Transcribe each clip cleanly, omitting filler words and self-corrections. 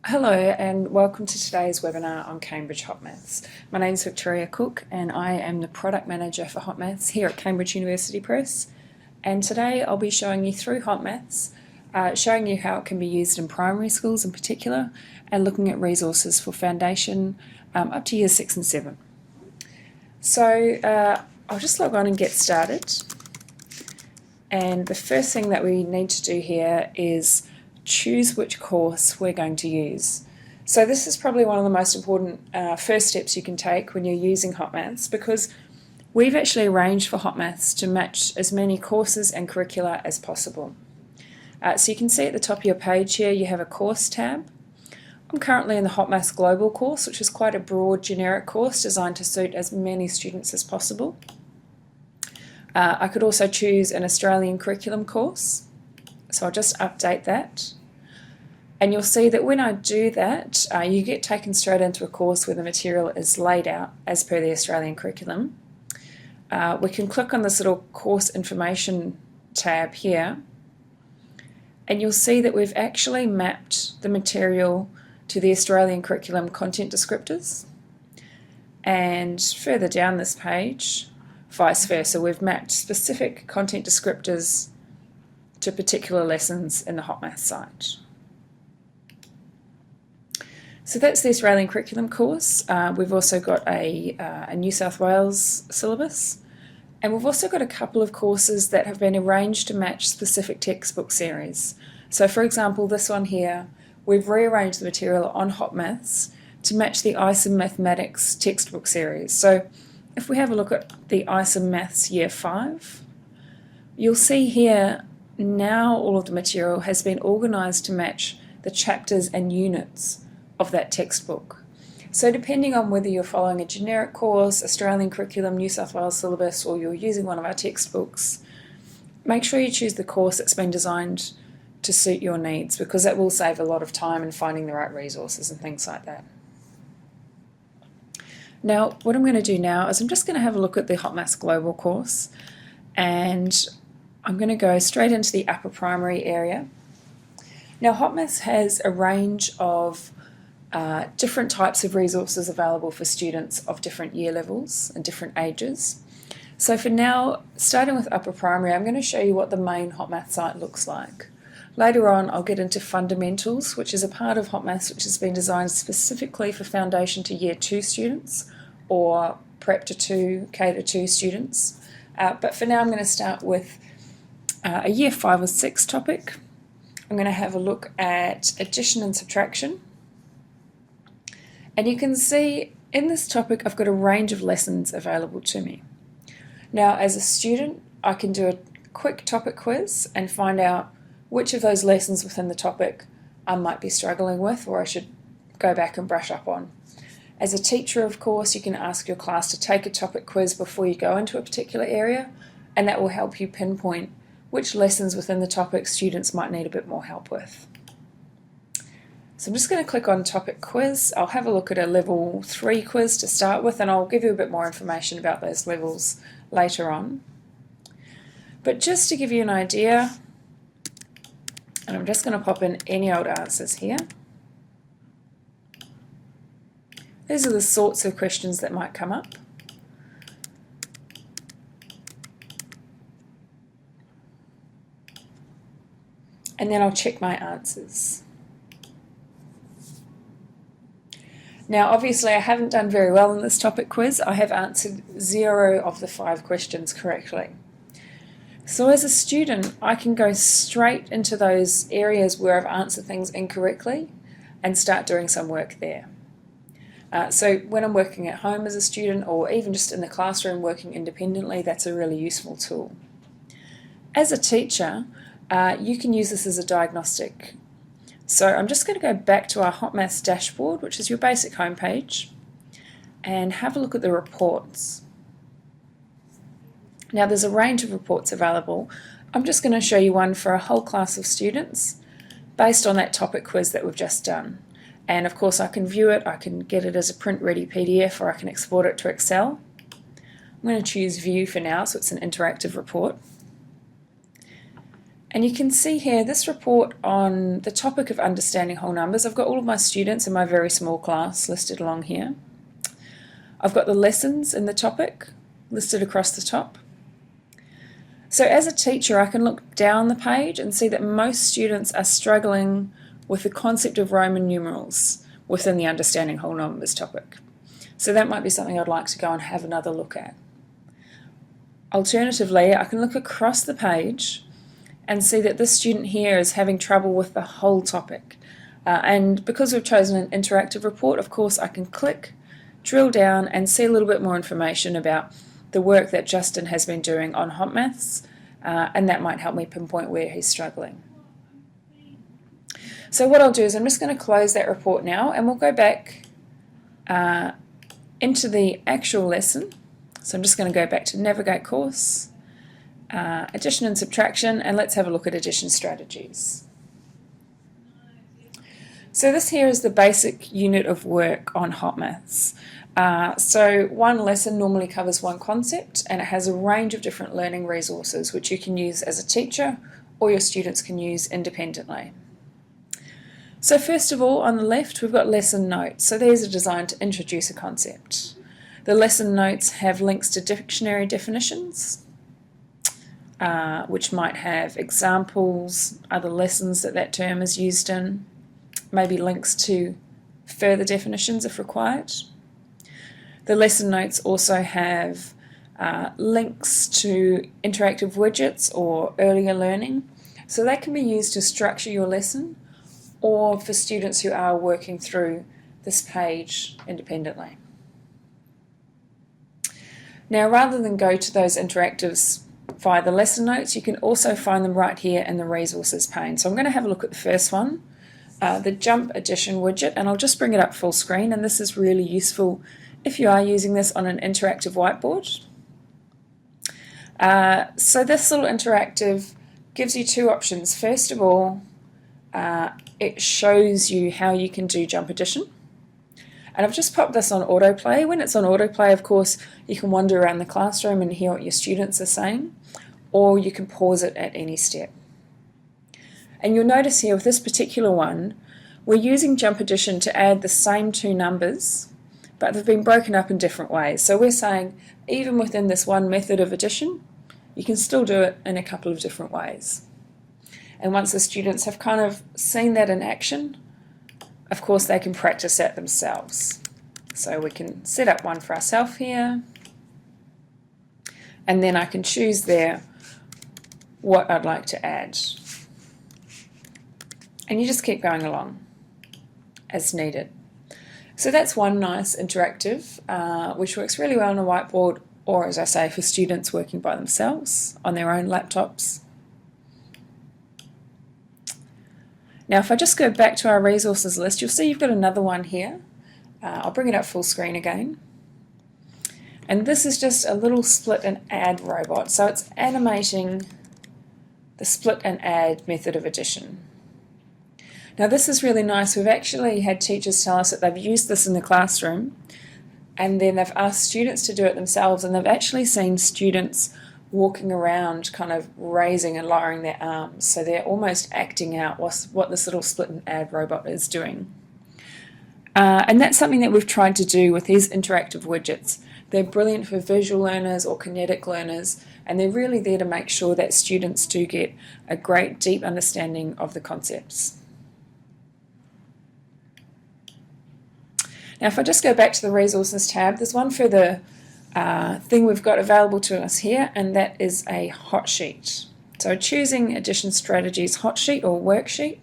Hello and welcome to today's webinar on Cambridge HOTmaths. My name is Victoria Cook and I am the Product Manager for HOTmaths here at Cambridge University Press. And today I'll be showing you through HOTmaths, showing you how it can be used in primary schools in particular, and looking at resources for foundation up to years 6 and 7. So I'll just log on and get started. And the first thing that we need to do here is choose which course we're going to use. So this is probably one of the most important first steps you can take when you're using HOTmaths, because we've actually arranged for HOTmaths to match as many courses and curricula as possible. So you can see at the top of your page here you have a course tab. I'm currently in the HOTmaths Global course, which is quite a broad generic course designed to suit as many students as possible. I could also choose an Australian curriculum course, so I'll just update that. And you'll see that when I do that, you get taken straight into a course where the material is laid out as per the Australian curriculum. We can click on this little course information tab here, and you'll see that we've actually mapped the material to the Australian curriculum content descriptors. And further down this page, vice versa, we've mapped specific content descriptors to particular lessons in the HOTmaths site. So that's the Australian curriculum course. We've also got a New South Wales syllabus, and we've also got a couple of courses that have been arranged to match specific textbook series. So for example, this one here, we've rearranged the material on HOTmaths to match the ISOM Mathematics textbook series. So if we have a look at the ISOM Maths Year 5, you'll see here now all of the material has been organised to match the chapters and units of that textbook. So depending on whether you're following a generic course, Australian curriculum, New South Wales syllabus, or you're using one of our textbooks, make sure you choose the course that's been designed to suit your needs, because that will save a lot of time in finding the right resources and things like that. Now, what I'm going to do now is I'm just going to have a look at the HOTmaths Global course, and I'm going to go straight into the upper primary area. Now, HOTmaths has a range of different types of resources available for students of different year levels and different ages. So for now, starting with upper primary, I'm going to show you what the main HOTmaths site looks like. Later on, I'll get into fundamentals, which is a part of HOTmaths which has been designed specifically for foundation to year 2 students or prep to 2, K to 2 students. But for now, I'm going to start with a year 5 or 6 topic. I'm going to have a look at addition and subtraction. And you can see in this topic I've got a range of lessons available to me. Now, as a student, I can do a quick topic quiz and find out which of those lessons within the topic I might be struggling with or I should go back and brush up on. As a teacher, of course, you can ask your class to take a topic quiz before you go into a particular area, and that will help you pinpoint which lessons within the topic students might need a bit more help with. So I'm just going to click on topic quiz. I'll have a look at a level 3 quiz to start with, and I'll give you a bit more information about those levels later on. But just to give you an idea, and I'm just going to pop in any old answers here. These are the sorts of questions that might come up. And then I'll check my answers. Now, obviously, I haven't done very well in this topic quiz. I have answered 0 of the 5 questions correctly. So as a student, I can go straight into those areas where I've answered things incorrectly and start doing some work there. So when I'm working at home as a student, or even just in the classroom working independently, that's a really useful tool. As a teacher, you can use this as a diagnostic. So I'm just going to go back to our HOTmaths dashboard, which is your basic homepage, and have a look at the reports. Now, there's a range of reports available. I'm just going to show you one for a whole class of students based on that topic quiz that we've just done. And of course, I can view it, I can get it as a print-ready PDF, or I can export it to Excel. I'm going to choose View for now, so it's an interactive report. And you can see here this report on the topic of understanding whole numbers. I've got all of my students in my very small class listed along here. I've got the lessons in the topic listed across the top. So as a teacher, I can look down the page and see that most students are struggling with the concept of Roman numerals within the understanding whole numbers topic. So that might be something I'd like to go and have another look at. Alternatively, I can look across the page and see that this student here is having trouble with the whole topic. And because we've chosen an interactive report, of course, I can click, drill down and see a little bit more information about the work that Justin has been doing on HOTmaths, and that might help me pinpoint where he's struggling. So what I'll do is I'm just going to close that report now, and we'll go back into the actual lesson. So I'm just going to go back to Navigate Course, Addition and Subtraction, and let's have a look at addition strategies. So this here is the basic unit of work on HOTmaths. So one lesson normally covers one concept, and it has a range of different learning resources which you can use as a teacher or your students can use independently. So first of all, on the left we've got lesson notes. So these are designed to introduce a concept. The lesson notes have links to dictionary definitions, which might have examples, other lessons that term is used in, maybe links to further definitions if required. The lesson notes also have links to interactive widgets or earlier learning, so that can be used to structure your lesson or for students who are working through this page independently. Now, rather than go to those interactives via the lesson notes, you can also find them right here in the resources pane. So I'm going to have a look at the first one, the jump addition widget, and I'll just bring it up full screen, and this is really useful if you are using this on an interactive whiteboard. So this little interactive gives you two options. First of all, it shows you how you can do jump addition. And I've just popped this on autoplay. When it's on autoplay, of course, you can wander around the classroom and hear what your students are saying, or you can pause it at any step. And you'll notice here with this particular one, we're using jump addition to add the same two numbers, but they've been broken up in different ways. So we're saying even within this one method of addition, you can still do it in a couple of different ways. And once the students have kind of seen that in action, of course they can practice that themselves. So we can set up one for ourselves here, and then I can choose there what I'd like to add. And you just keep going along as needed. So that's one nice interactive, which works really well on a whiteboard, or as I say, for students working by themselves on their own laptops. Now if I just go back to our resources list, you'll see you've got another one here. I'll bring it up full screen again. And this is just a little split and add robot. So it's animating the split and add method of addition. Now this is really nice. We've actually had teachers tell us that they've used this in the classroom and then they've asked students to do it themselves, and they've actually seen students walking around kind of raising and lowering their arms, so they're almost acting out what this little split and add robot is doing. And that's something that we've tried to do with these interactive widgets. They're brilliant for visual learners or kinetic learners, and they're really there to make sure that students do get a great deep understanding of the concepts. Now if I just go back to the resources tab, there's one further thing we've got available to us here, and that is a Hotsheet. So choosing addition strategies Hotsheet or worksheet.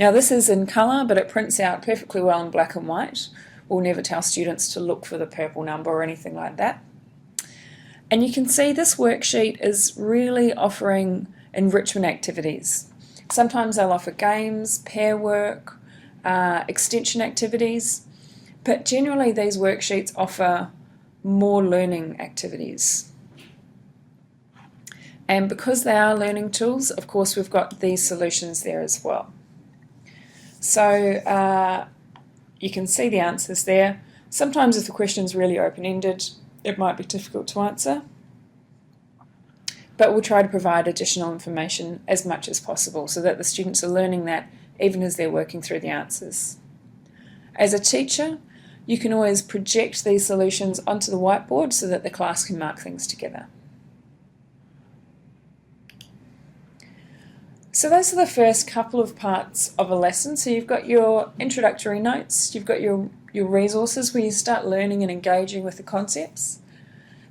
Now this is in colour, but it prints out perfectly well in black and white. We'll never tell students to look for the purple number or anything like that. And you can see this worksheet is really offering enrichment activities. Sometimes they'll offer games, pair work, extension activities, but generally these worksheets offer more learning activities. And because they are learning tools, of course we've got these solutions there as well. So you can see the answers there. Sometimes if the question's really open-ended, it might be difficult to answer. but we'll try to provide additional information as much as possible so that the students are learning that even as they're working through the answers. As a teacher, you can always project these solutions onto the whiteboard so that the class can mark things together. So those are the first couple of parts of a lesson. So you've got your introductory notes, you've got your resources where you start learning and engaging with the concepts.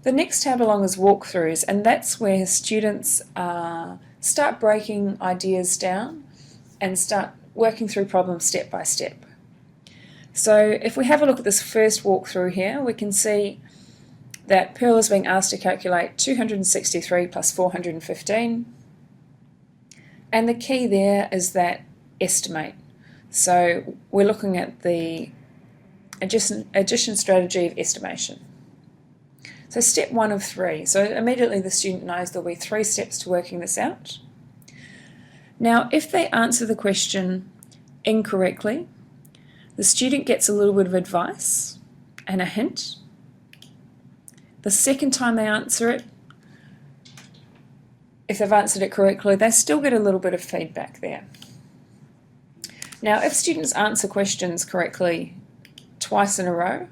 The next tab along is walkthroughs, and that's where students start breaking ideas down and start working through problems step by step. So if we have a look at this first walkthrough here, we can see that Pearl is being asked to calculate 263 plus 415. And the key there is that estimate. So we're looking at the addition strategy of estimation. So step 1 of 3. So immediately the student knows there'll be 3 steps to working this out. Now, if they answer the question incorrectly, the student gets a little bit of advice and a hint. The second time they answer it, if they've answered it correctly, they still get a little bit of feedback there. Now, if students answer questions correctly twice in a row,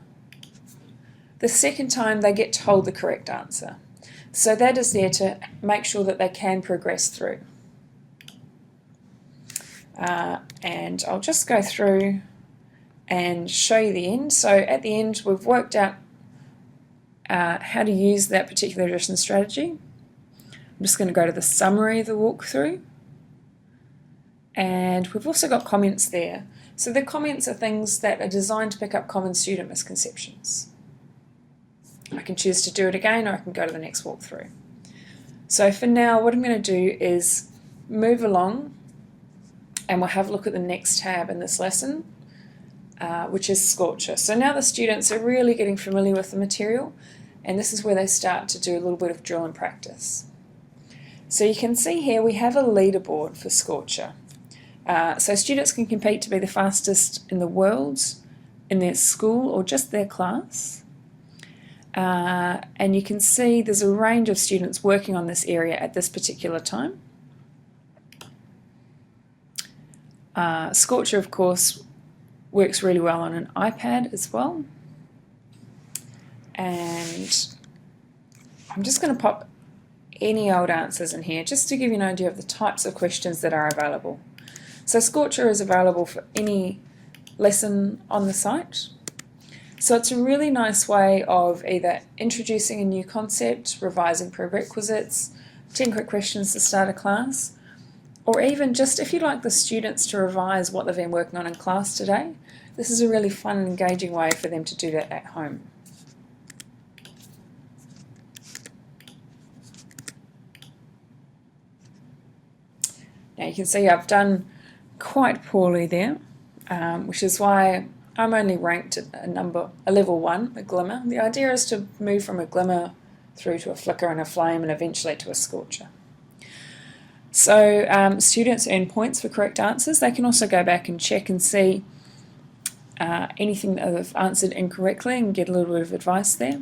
the second time they get told the correct answer. So that is there to make sure that they can progress through. And I'll just go through and show you the end. So at the end, we've worked out how to use that particular addition strategy. I'm just going to go to the summary of the walkthrough. And we've also got comments there. So the comments are things that are designed to pick up common student misconceptions. I can choose to do it again, or I can go to the next walkthrough. So for now, what I'm going to do is move along, and we'll have a look at the next tab in this lesson, which is Scorcher. So now the students are really getting familiar with the material, and this is where they start to do a little bit of drill and practice. So you can see here we have a leaderboard for Scorcher. So students can compete to be the fastest in the world, in their school, or just their class. And you can see there's a range of students working on this area at this particular time. Scorcher, of course, works really well on an iPad as well. And I'm just going to pop any old answers in here just to give you an idea of the types of questions that are available. So Scorcher is available for any lesson on the site. So it's a really nice way of either introducing a new concept, revising prerequisites, 10 quick questions to start a class, or even just if you'd like the students to revise what they've been working on in class today, this is a really fun and engaging way for them to do that at home. Now you can see I've done quite poorly there, which is why I'm only ranked at a level 1, a glimmer. The idea is to move from a glimmer through to a flicker and a flame and eventually to a scorcher. So students earn points for correct answers. They can also go back and check and see anything that they've answered incorrectly and get a little bit of advice there.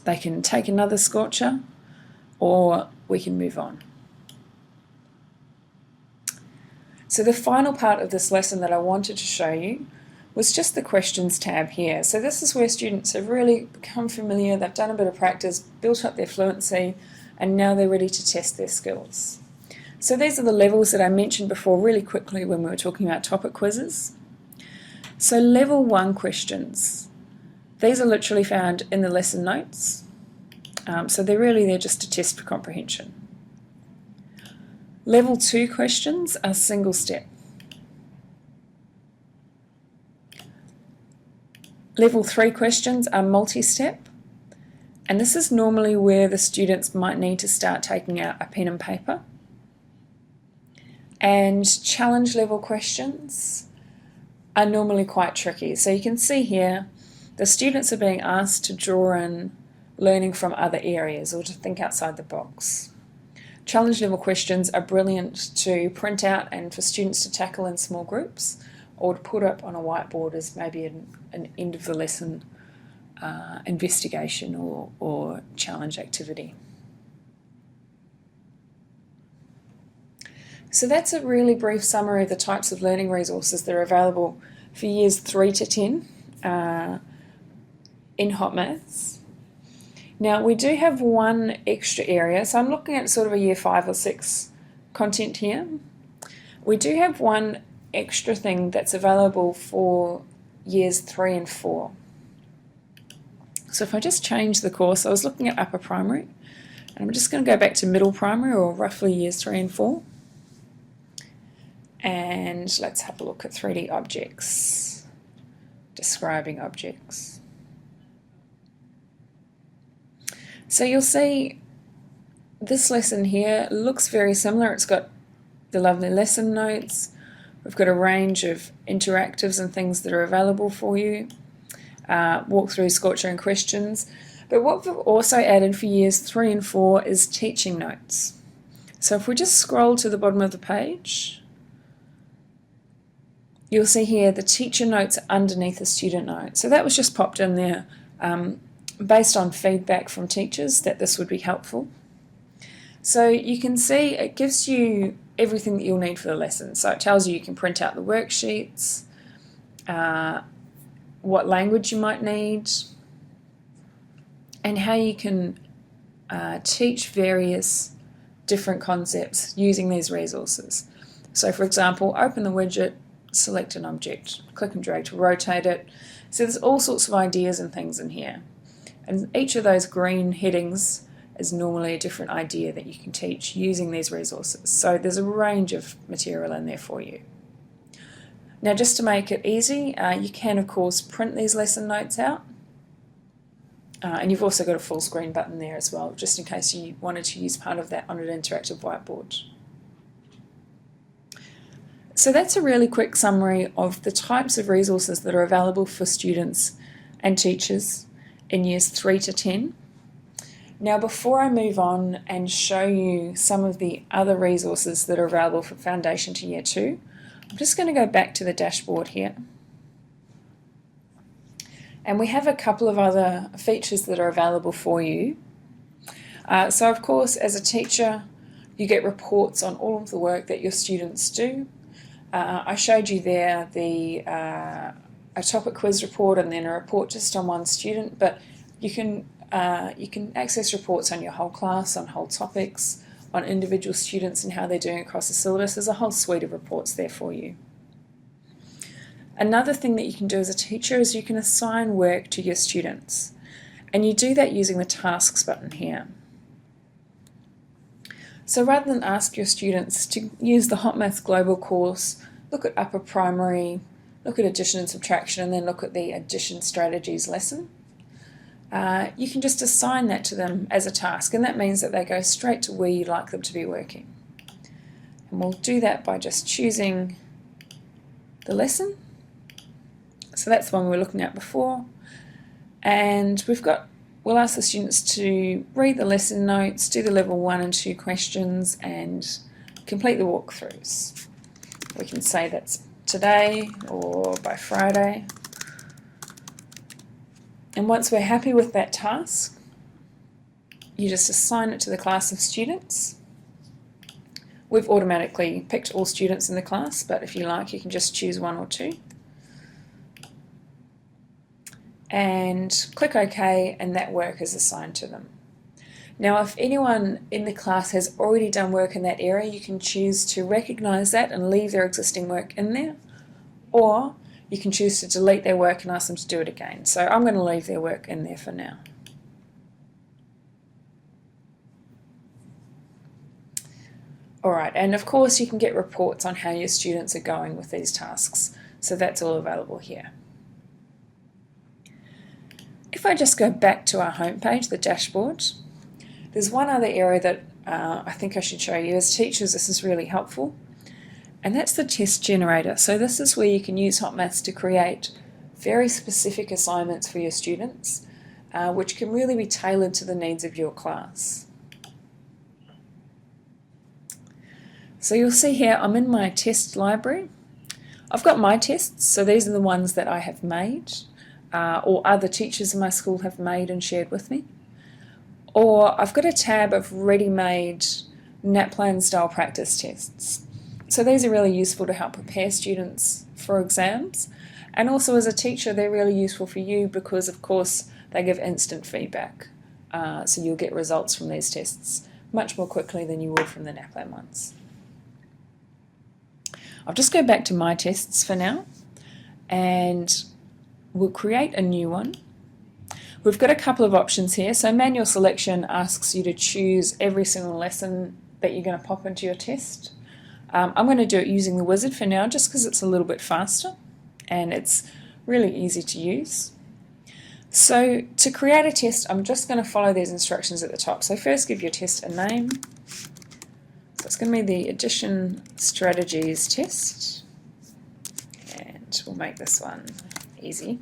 They can take another scorcher, or we can move on. So the final part of this lesson that I wanted to show you was just the questions tab here. So this is where students have really become familiar, they've done a bit of practice, built up their fluency, and now they're ready to test their skills. So these are the levels that I mentioned before really quickly when we were talking about topic quizzes. So level 1 questions. These are literally found in the lesson notes. So they're really there just to test for comprehension. Level 2 questions are single step. Level 3 questions are multi-step, and this is normally where the students might need to start taking out a pen and paper. And challenge level questions are normally quite tricky. So you can see here the students are being asked to draw in learning from other areas or to think outside the box. Challenge level questions are brilliant to print out and for students to tackle in small groups, or to put up on a whiteboard as maybe an end of the lesson investigation or challenge activity. So that's a really brief summary of the types of learning resources that are available for years 3 to 10 in HOTmaths. Now we do have one extra area, so I'm looking at sort of a year 5 or 6 content here. We do have one extra thing that's available for years 3 and 4. So if I just change the course, I was looking at upper primary, and I'm just going to go back to middle primary, or roughly years 3 and 4. And let's have a look at 3D objects, describing objects. So you'll see this lesson here looks very similar. It's got the lovely lesson notes. We've got a range of interactives and things that are available for you, walkthroughs, Scorcher and questions. But what we've also added for years 3 and 4 is teaching notes. So if we just scroll to the bottom of the page, you'll see here the teacher notes underneath the student note. So that was just popped in there based on feedback from teachers that this would be helpful. So you can see it gives you everything that you'll need for the lesson. So it tells you can print out the worksheets, what language you might need, and how you can teach various different concepts using these resources. So for example, open the widget, select an object, click and drag to rotate it. So there's all sorts of ideas and things in here. And each of those green headings is normally a different idea that you can teach using these resources. So there's a range of material in there for you. Now just to make it easy, you can of course print these lesson notes out. And you've also got a full screen button there as well, just in case you wanted to use part of that on an interactive whiteboard. So that's a really quick summary of the types of resources that are available for students and teachers in years 3 to 10. Now before I move on and show you some of the other resources that are available for Foundation to Year 2, I'm just going to go back to the dashboard here. And we have a couple of other features that are available for you. So of course, as a teacher, you get reports on all of the work that your students do. I showed you there a topic quiz report and then a report just on one student, but you can access reports on your whole class, on whole topics, on individual students and how they're doing across the syllabus. There's a whole suite of reports there for you. Another thing that you can do as a teacher is you can assign work to your students, and you do that using the tasks button here. So rather than ask your students to use the HOTmaths global course, look at upper primary, look at addition and subtraction, and then look at the addition strategies lesson, you can just assign that to them as a task, and that means that they go straight to where you'd like them to be working. And we'll do that by just choosing the lesson. So that's the one we were looking at before, and we'll ask the students to read the lesson notes, do the level 1 and 2 questions, and complete the walkthroughs. We can say that's today or by Friday. And once we're happy with that task, you just assign it to the class of students. We've automatically picked all students in the class, but if you like, you can just choose 1 or 2. And click OK, and that work is assigned to them. Now if anyone in the class has already done work in that area, you can choose to recognise that and leave their existing work in there, or you can choose to delete their work and ask them to do it again. So I'm going to leave their work in there for now. Alright, and of course you can get reports on how your students are going with these tasks, so that's all available here. If I just go back to our home page, the dashboard, there's one other area that I think I should show you. As teachers, this is really helpful, and that's the test generator. So this is where you can use HOTmaths to create very specific assignments for your students, which can really be tailored to the needs of your class. So you'll see here I'm in my test library. I've got my tests, so these are the ones that I have made, or other teachers in my school have made and shared with me. Or I've got a tab of ready-made NAPLAN style practice tests. So these are really useful to help prepare students for exams, and also as a teacher they're really useful for you because of course they give instant feedback, so you'll get results from these tests much more quickly than you would from the NAPLAN ones. I'll just go back to my tests for now and we'll create a new one. We've got a couple of options here. So manual selection asks you to choose every single lesson that you're going to pop into your test. I'm going to do it using the wizard for now just because it's a little bit faster and it's really easy to use. So to create a test, I'm just going to follow these instructions at the top. So first give your test a name. So it's going to be the addition strategies test, and we'll make this one easy.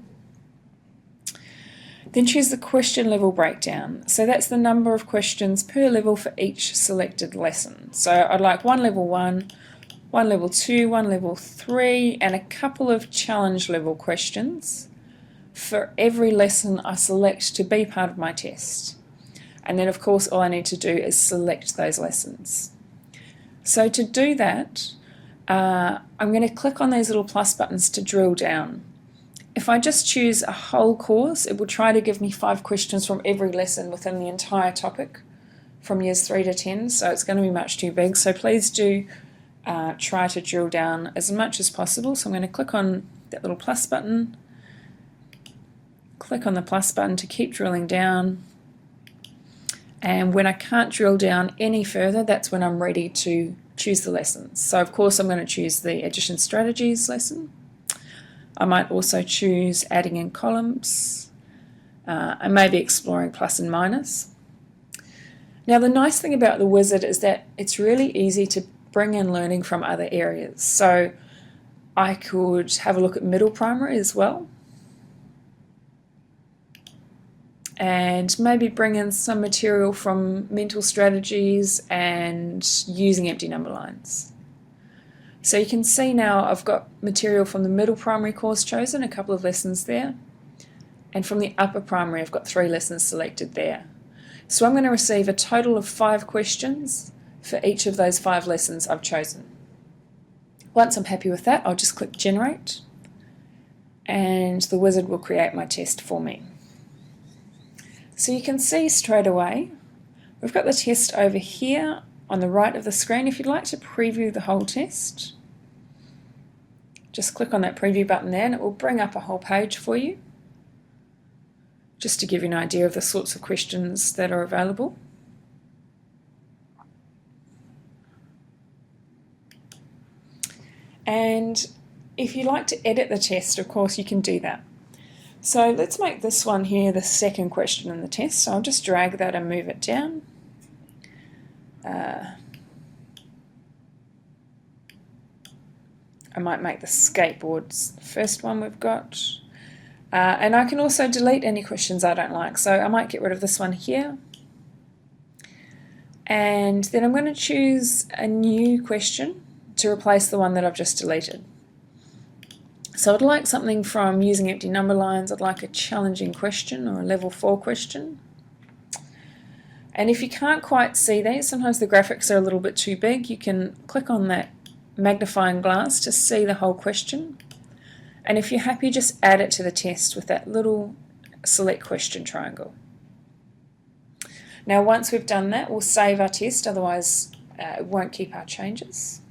Then choose the question level breakdown. So that's the number of questions per level for each selected lesson. So I'd like one level 1, one level 2, one level 3, and a couple of challenge level questions for every lesson I select to be part of my test. And then of course all I need to do is select those lessons. So to do that, I'm going to click on these little plus buttons to drill down. If I just choose a whole course, it will try to give me 5 questions from every lesson within the entire topic from years 3 to 10, so it's going to be much too big. So please do try to drill down as much as possible. So I'm going to click on that little plus button, click on the plus button to keep drilling down, and when I can't drill down any further, that's when I'm ready to choose the lessons. So of course I'm going to choose the addition strategies lesson. I might also choose adding in columns. I may be exploring plus and minus. Now the nice thing about the wizard is that it's really easy to bring in learning from other areas. So I could have a look at middle primary as well, and maybe bring in some material from mental strategies and using empty number lines. So you can see now I've got material from the middle primary course chosen, a couple of lessons there, and from the upper primary I've got 3 lessons selected there. So I'm going to receive a total of 5 questions for each of those 5 lessons I've chosen. Once I'm happy with that, I'll just click generate and the wizard will create my test for me. So you can see straight away we've got the test over here on the right of the screen. If you'd like to preview the whole test, just click on that preview button there and it will bring up a whole page for you, just to give you an idea of the sorts of questions that are available. And if you like to edit the test, of course you can do that. So let's make this one here the second question in the test. So I'll just drag that and move it down. I might make the skateboards the first one we've got. And I can also delete any questions I don't like. So I might get rid of this one here. And then I'm going to choose a new question to replace the one that I've just deleted. So I'd like something from using empty number lines. I'd like a challenging question or a level 4 question. And if you can't quite see these, sometimes the graphics are a little bit too big, you can click on that magnifying glass to see the whole question. And if you're happy, just add it to the test with that little select question triangle. Now once we've done that, we'll save our test, otherwise it won't keep our changes.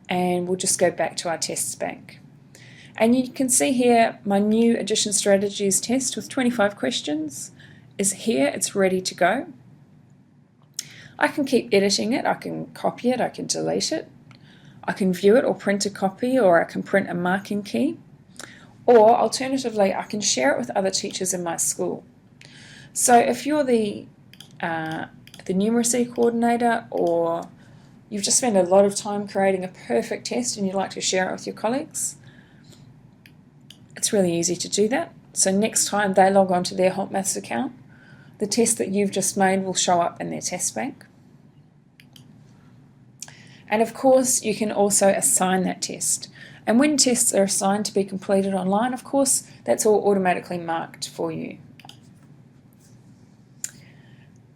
And we'll just go back to our tests bank. And you can see here my new addition strategies test with 25 questions is here, it's ready to go. I can keep editing it, I can copy it, I can delete it, I can view it or print a copy, or I can print a marking key, or alternatively I can share it with other teachers in my school. So if you're the numeracy coordinator, or you've just spent a lot of time creating a perfect test and you'd like to share it with your colleagues, it's really easy to do that. So next time they log on to their Hotmaths account, the test that you've just made will show up in their test bank. And of course you can also assign that test. And when tests are assigned to be completed online, of course that's all automatically marked for you.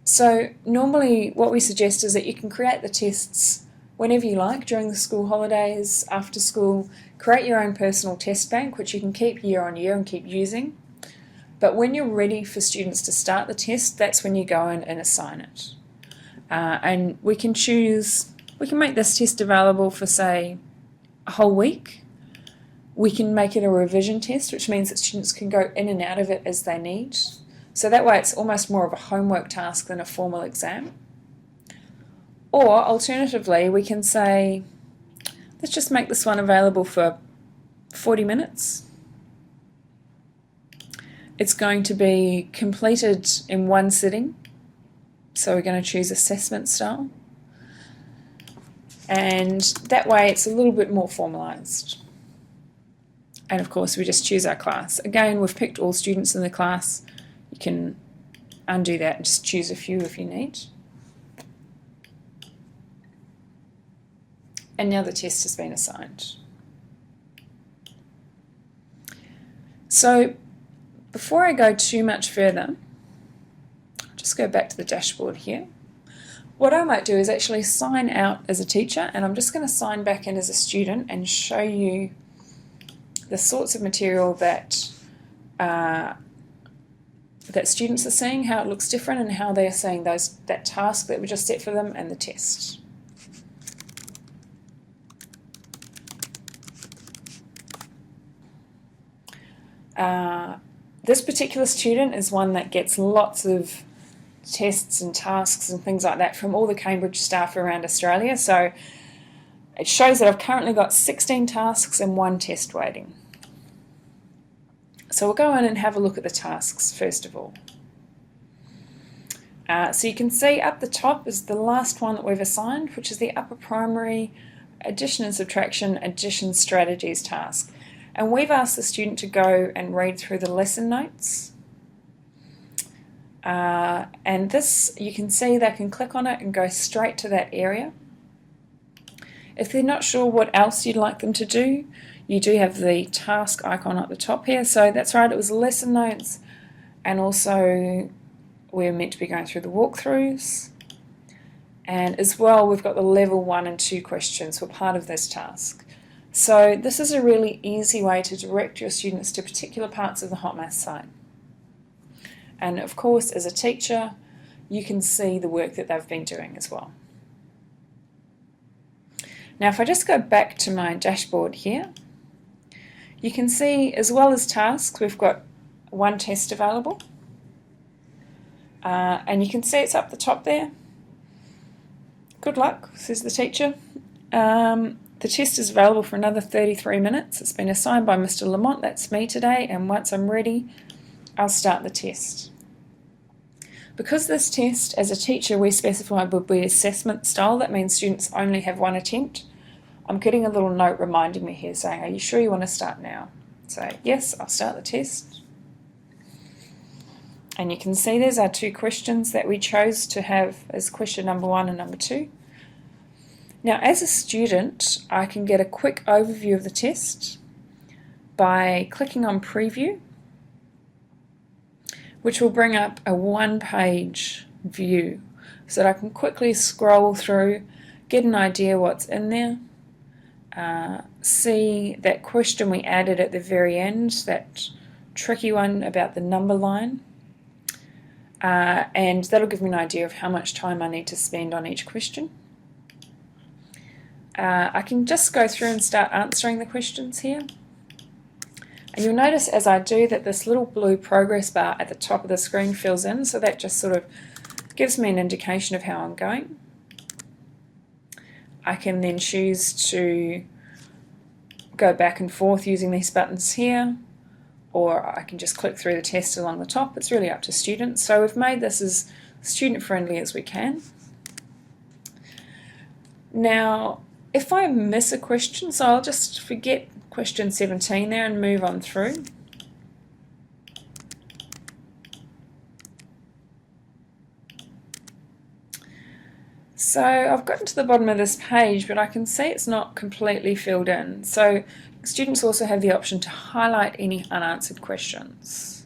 So normally what we suggest is that you can create the tests whenever you like during the school holidays, after school, create your own personal test bank, which you can keep year on year and keep using. But when you're ready for students to start the test, that's when you go in and assign it. And we can make this test available for, say, a whole week. We can make it a revision test, which means that students can go in and out of it as they need. So that way it's almost more of a homework task than a formal exam. Or alternatively, we can say, let's just make this one available for 40 minutes. It's going to be completed in one sitting. So we're going to choose assessment style. And that way it's a little bit more formalised. And of course we just choose our class. Again, we've picked all students in the class. You can undo that and just choose a few if you need. And now the test has been assigned. So before I go too much further, I'll just go back to the dashboard here. What I might do is actually sign out as a teacher, and I'm just going to sign back in as a student and show you the sorts of material that students are seeing, how it looks different, and how they are seeing that task that we just set for them and the test. This particular student is one that gets lots of tests and tasks and things like that from all the Cambridge staff around Australia. So it shows that I've currently got 16 tasks and 1 test waiting. So we'll go in and have a look at the tasks first of all. So you can see up the top is the last one that we've assigned, which is the upper primary addition and subtraction addition strategies task. And we've asked the student to go and read through the lesson notes. And this, you can see they can click on it and go straight to that area. If they're not sure what else you'd like them to do, you do have the task icon at the top here. So that's right, it was lesson notes, and also we're meant to be going through the walkthroughs. And as well, we've got the level 1 and 2 questions for part of this task. So this is a really easy way to direct your students to particular parts of the HOTmaths site. And of course, as a teacher, you can see the work that they've been doing as well. Now, if I just go back to my dashboard here, you can see, as well as tasks, we've got 1 test available. And you can see it's up the top there. Good luck, says the teacher. The test is available for another 33 minutes. It's been assigned by Mr. Lamont, that's me today, and once I'm ready, I'll start the test. Because this test, as a teacher, we specified would be assessment style, that means students only have 1 attempt. I'm getting a little note reminding me here saying, are you sure you want to start now? So yes, I'll start the test. And you can see there's our 2 questions that we chose to have as question number 1 and number 2. Now, as a student, I can get a quick overview of the test by clicking on Preview, which will bring up a 1-page view so that I can quickly scroll through, get an idea what's in there, see that question we added at the very end, that tricky one about the number line, and that'll give me an idea of how much time I need to spend on each question. I can just go through and start answering the questions here. And you'll notice as I do that this little blue progress bar at the top of the screen fills in, so that just sort of gives me an indication of how I'm going. I can then choose to go back and forth using these buttons here, or I can just click through the test along the top. It's really up to students. So we've made this as student friendly as we can. Now, if I miss a question, so I'll just forget question 17 there and move on through. So I've gotten to the bottom of this page, but I can see it's not completely filled in. So students also have the option to highlight any unanswered questions.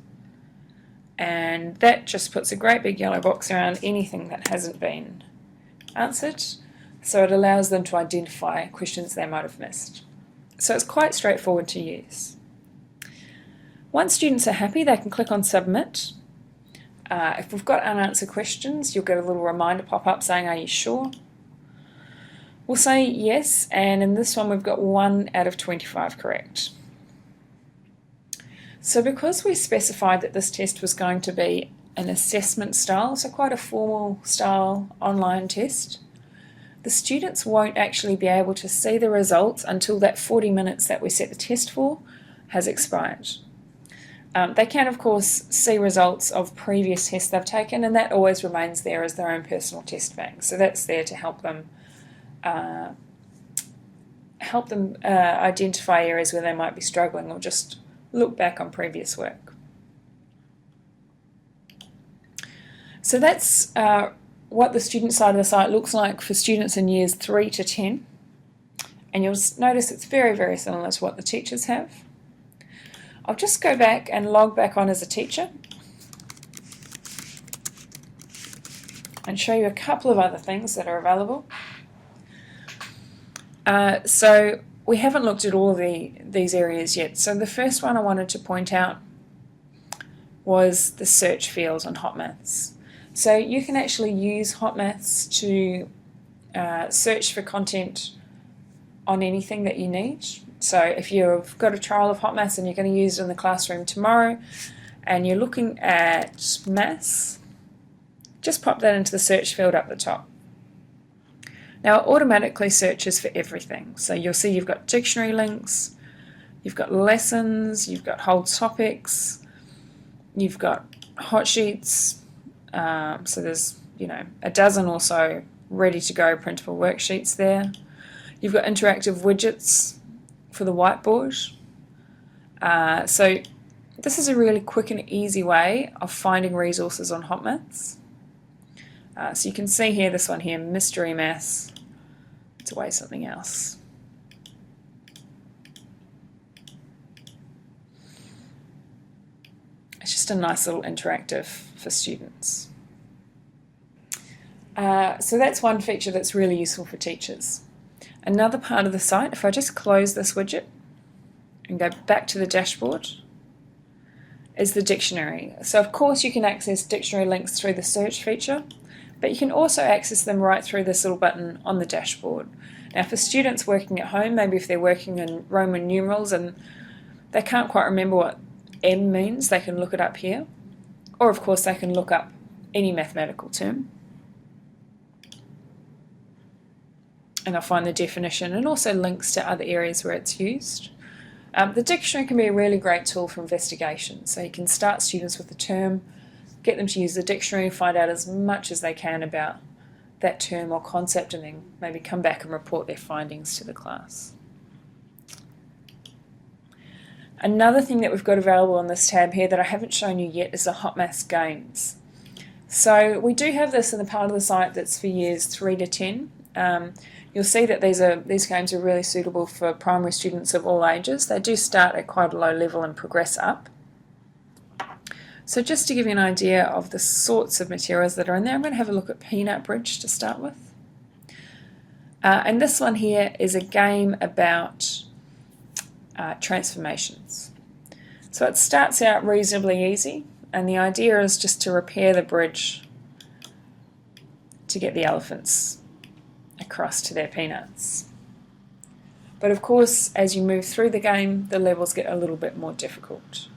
And that just puts a great big yellow box around anything that hasn't been answered. So it allows them to identify questions they might have missed. So it's quite straightforward to use. Once students are happy, they can click on Submit. If we've got unanswered questions, you'll get a little reminder pop up saying, are you sure? We'll say yes, and in this one we've got 1 out of 25 correct. So because we specified that this test was going to be an assessment style, so quite a formal style online test, the students won't actually be able to see the results until that 40 minutes that we set the test for has expired. They can, of course, see results of previous tests they've taken, and that always remains there as their own personal test bank. So that's there to help them identify areas where they might be struggling, or just look back on previous work. So that's what the student side of the site looks like for students in years 3 to 10. And you'll notice it's very, very similar to what the teachers have. I'll just go back and log back on as a teacher and show you a couple of other things that are available. So we haven't looked at all these areas yet. So the first one I wanted to point out was the search field on Hotmaths. So you can actually use Hotmaths to search for content on anything that you need. So if you've got a trial of Hotmaths and you're going to use it in the classroom tomorrow and you're looking at maths, just pop that into the search field up the top. Now it automatically searches for everything. So you'll see you've got dictionary links, you've got lessons, you've got whole topics, you've got Hotsheets. So there's a dozen or so ready to go printable worksheets there. You've got interactive widgets for the whiteboard. So this is a really quick and easy way of finding resources on Hotmaths. So you can see here, this one here, mystery maths. It's away something else. It's just a nice little interactive for students. So that's one feature that's really useful for teachers. Another part of the site, if I just close this widget and go back to the dashboard, is the dictionary. So of course you can access dictionary links through the search feature, but you can also access them right through this little button on the dashboard. Now for students working at home, maybe if they're working in Roman numerals and they can't quite remember what M means, they can look it up here. Or of course they can look up any mathematical term. And I'll find the definition and also links to other areas where it's used. The dictionary can be a really great tool for investigation. So you can start students with the term, get them to use the dictionary, find out as much as they can about that term or concept, and then maybe come back and report their findings to the class. Another thing that we've got available on this tab here that I haven't shown you yet is the Hotmath Games. So we do have this in the part of the site that's for years 3 to 10. You'll see that these games are really suitable for primary students of all ages. They do start at quite a low level and progress up. So just to give you an idea of the sorts of materials that are in there, I'm going to have a look at Peanut Bridge to start with. And this one here is a game about transformations. So it starts out reasonably easy, and the idea is just to repair the bridge to get the elephants across to their peanuts. But of course, as you move through the game, the levels get a little bit more difficult.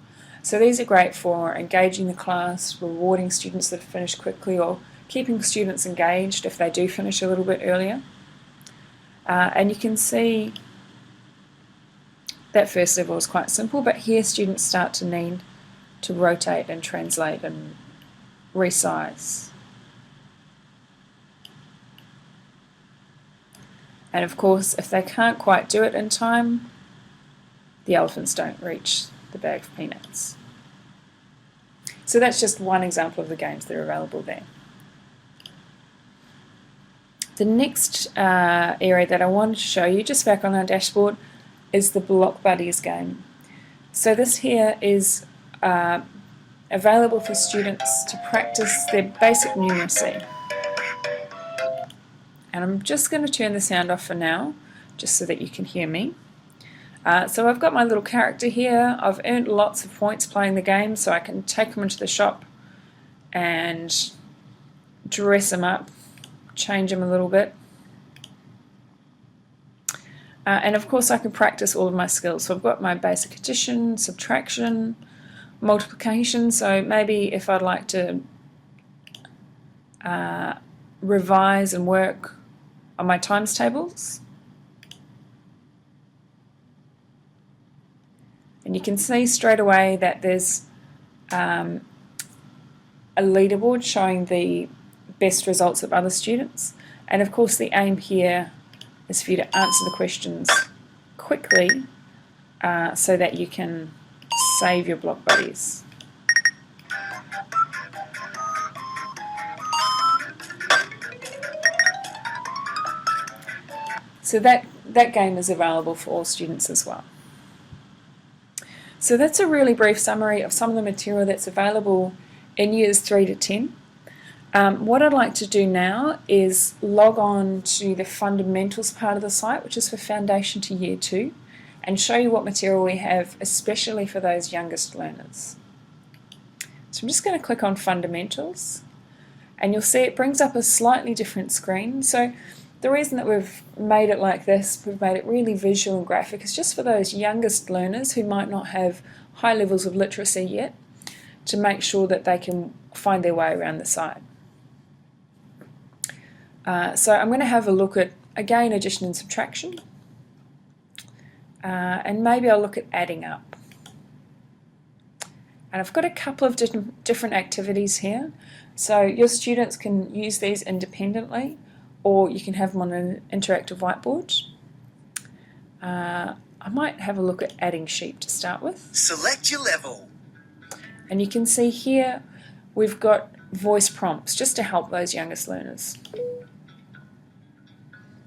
So these are great for engaging the class, rewarding students that finish quickly, or keeping students engaged if they do finish a little bit earlier. And you can see that first level is quite simple, but here students start to need to rotate and translate and resize. And of course, if they can't quite do it in time, the elephants don't reach the bag of peanuts. So that's just one example of the games that are available there. The next area that I wanted to show you, just back on our dashboard, is the Block Buddies game. So this here is available for students to practice their basic numeracy. And I'm just going to turn the sound off for now, just so that you can hear me. So I've got my little character here. I've earned lots of points playing the game, so I can take them into the shop and dress them up, change them a little bit. And of course I can practice all of my skills. So I've got my basic addition, subtraction, multiplication. So maybe if I'd like to revise and work on my times tables. And you can see straight away that there's a leaderboard showing the best results of other students. And of course the aim here is for you to answer the questions quickly so that you can save your block buddies. So that game is available for all students as well. So that's a really brief summary of some of the material that's available in years 3 to 10. What I'd like to do now is log on to the fundamentals part of the site, which is for Foundation to Year 2, and show you what material we have, especially for those youngest learners. So I'm just going to click on Fundamentals, and you'll see it brings up a slightly different screen. So the reason that we've made it like this, we've made it really visual and graphic, is just for those youngest learners who might not have high levels of literacy yet, to make sure that they can find their way around the site. So I'm going to have a look at, again, addition and subtraction, and maybe I'll look at adding up. And I've got a couple of different activities here, so your students can use these independently, or you can have them on an interactive whiteboard. I might have a look at adding sheep to start with. Select your level. And you can see here we've got voice prompts just to help those youngest learners.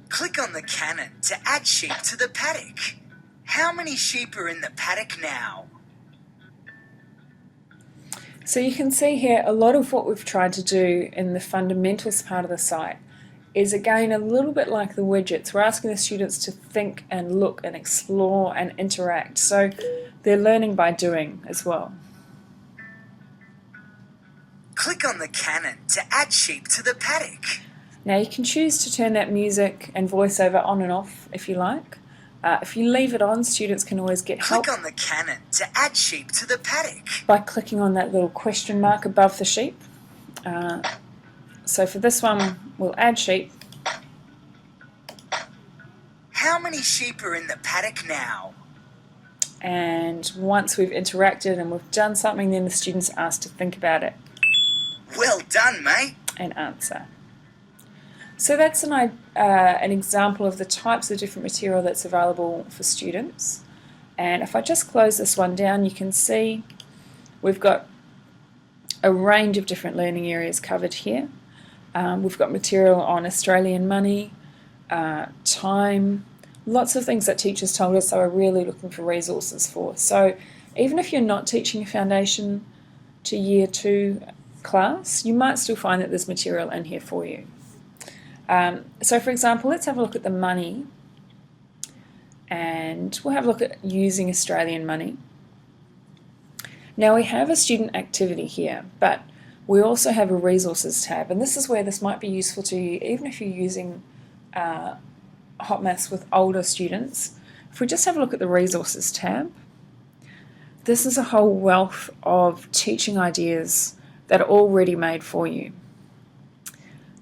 Click on the cannon to add sheep to the paddock. How many sheep are in the paddock now? So you can see here a lot of what we've tried to do in the fundamentals part of the site is again a little bit like the widgets. We're asking the students to think and look and explore and interact. So they're learning by doing as well. Click on the cannon to add sheep to the paddock. Now you can choose to turn that music and voiceover on and off if you like. If you leave it on, students can always get help. Click on the cannon to add sheep to the paddock. By clicking on that little question mark above the sheep. So for this one, we'll add sheep. How many sheep are in the paddock now? And once we've interacted and we've done something, then the students are asked to think about it. Well done, mate. And answer. So that's an example of the types of different material that's available for students. And if I just close this one down, you can see we've got a range of different learning areas covered here. We've got material on Australian money, time, lots of things that teachers told us they were really looking for resources for. So even if you're not teaching a Foundation to Year 2 class, you might still find that there's material in here for you. So for example, let's have a look at the money, and we'll have a look at using Australian money. Now we have a student activity here, but we also have a resources tab, and this is where this might be useful to you even if you're using HOTmaths with older students. If we just have a look at the resources tab, this is a whole wealth of teaching ideas that are all ready-made for you.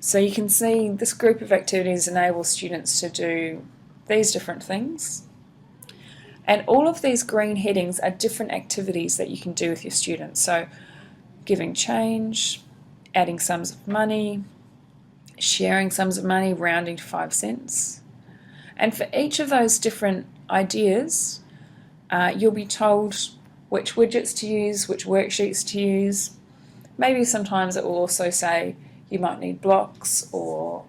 So you can see this group of activities enable students to do these different things. And all of these green headings are different activities that you can do with your students. So giving change, adding sums of money, sharing sums of money, rounding to 5 cents. And for each of those different ideas, you'll be told which widgets to use, which worksheets to use. Maybe sometimes it will also say you might need blocks or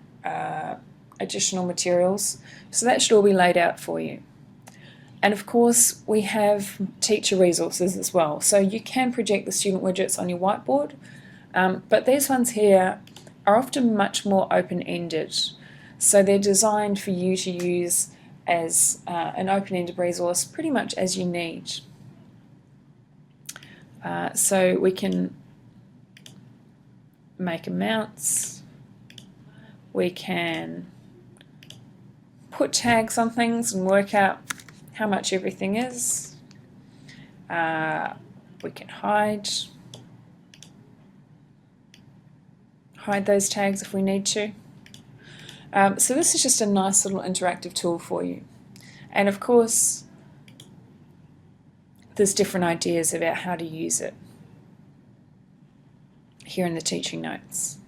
additional materials. So that should all be laid out for you. And of course we have teacher resources as well. So you can project the student widgets on your whiteboard, but these ones here are often much more open-ended. So they're designed for you to use as an open-ended resource pretty much as you need. So we can make amounts, we can put tags on things and work out how much everything is. We can hide those tags if we need to. So this is just a nice little interactive tool for you. And of course, there's different ideas about how to use it here in the teaching notes.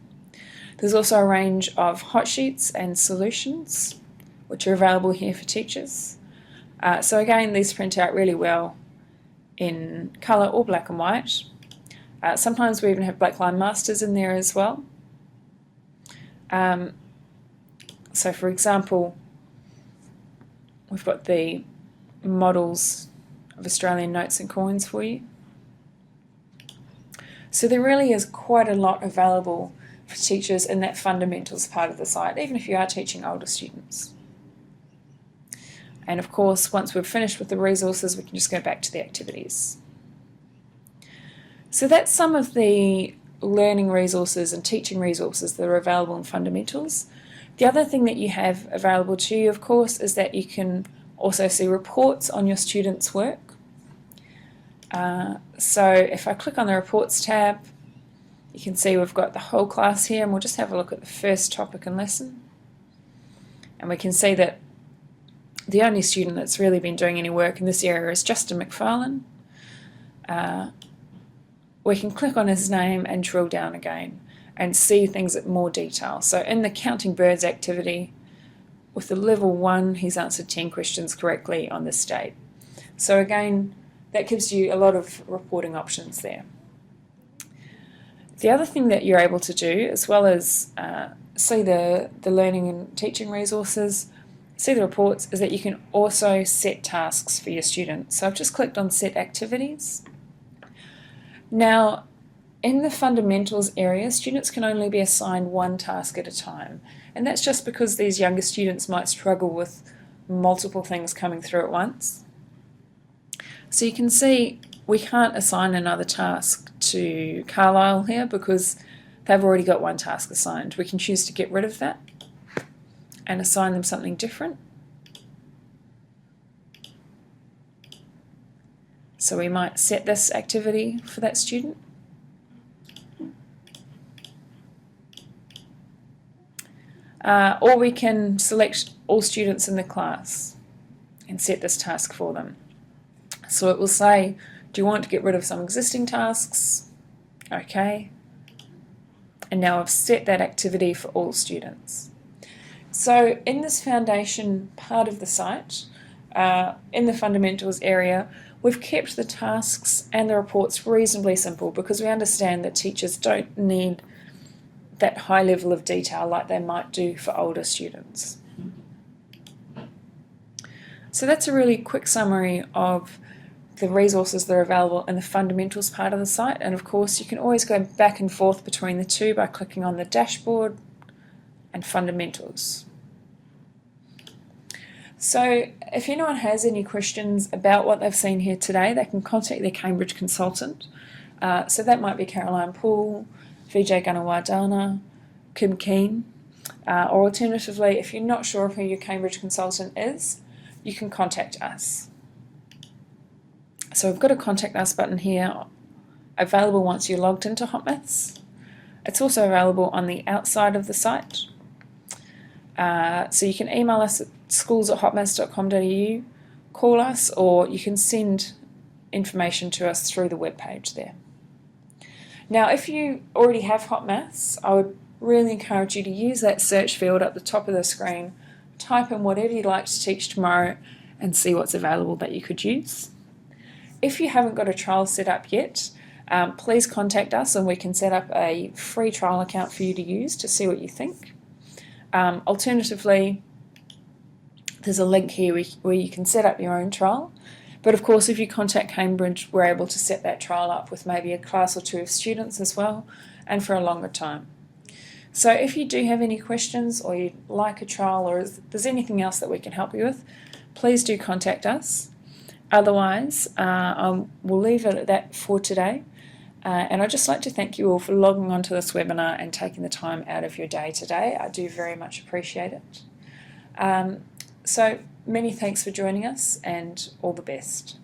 There's also a range of Hotsheets and solutions which are available here for teachers. So again, these print out really well in colour or black and white. Sometimes we even have blackline masters in there as well. So for example, we've got the models of Australian notes and coins for you. So there really is quite a lot available for teachers in that fundamentals part of the site, even if you are teaching older students. And of course, once we've finished with the resources, we can just go back to the activities. So that's some of the learning resources and teaching resources that are available in fundamentals. The other thing that you have available to you, of course, is that you can also see reports on your students' work. So if I click on the reports tab, you can see we've got the whole class here, and we'll just have a look at the first topic and lesson. And we can see that the only student that's really been doing any work in this area is Justin McFarlane. We can click on his name and drill down again and see things at more detail. So in the Counting Birds activity, with the level 1, he's answered 10 questions correctly on this date. So again, that gives you a lot of reporting options there. The other thing that you're able to do, as well as see the learning and teaching resources, see the reports, is that you can also set tasks for your students. So I've just clicked on Set Activities. Now, in the fundamentals area, students can only be assigned one task at a time. And that's just because these younger students might struggle with multiple things coming through at once. So you can see we can't assign another task to Carlisle here because they've already got one task assigned. We can choose to get rid of that and assign them something different. So we might set this activity for that student. Or we can select all students in the class and set this task for them. So it will say, do you want to get rid of some existing tasks? Okay. And now I've set that activity for all students. So in this foundation part of the site, in the fundamentals area, we've kept the tasks and the reports reasonably simple because we understand that teachers don't need that high level of detail like they might do for older students. So that's a really quick summary of the resources that are available in the fundamentals part of the site, and of course you can always go back and forth between the two by clicking on the dashboard and fundamentals. So if anyone has any questions about what they've seen here today, they can contact their Cambridge consultant. So that might be Caroline Poole, Vijay Ganawardana, Kim Keane, or alternatively, if you're not sure who your Cambridge consultant is, you can contact us. So we've got a contact us button here, available once you're logged into Hotmaths. It's also available on the outside of the site. So you can email us at schools@hotmaths.com.au, call us, or you can send information to us through the webpage there. Now, if you already have Hotmaths, I would really encourage you to use that search field at the top of the screen, type in whatever you'd like to teach tomorrow, and see what's available that you could use. If you haven't got a trial set up yet, please contact us and we can set up a free trial account for you to use to see what you think. Alternatively, there's a link here where you can set up your own trial. But of course, if you contact Cambridge, we're able to set that trial up with maybe a class or two of students as well, and for a longer time. So if you do have any questions or you'd like a trial or if there's anything else that we can help you with, please do contact us. Otherwise, we'll leave it at that for today. And I'd just like to thank you all for logging onto this webinar and taking the time out of your day today. I do very much appreciate it. So many thanks for joining us and all the best.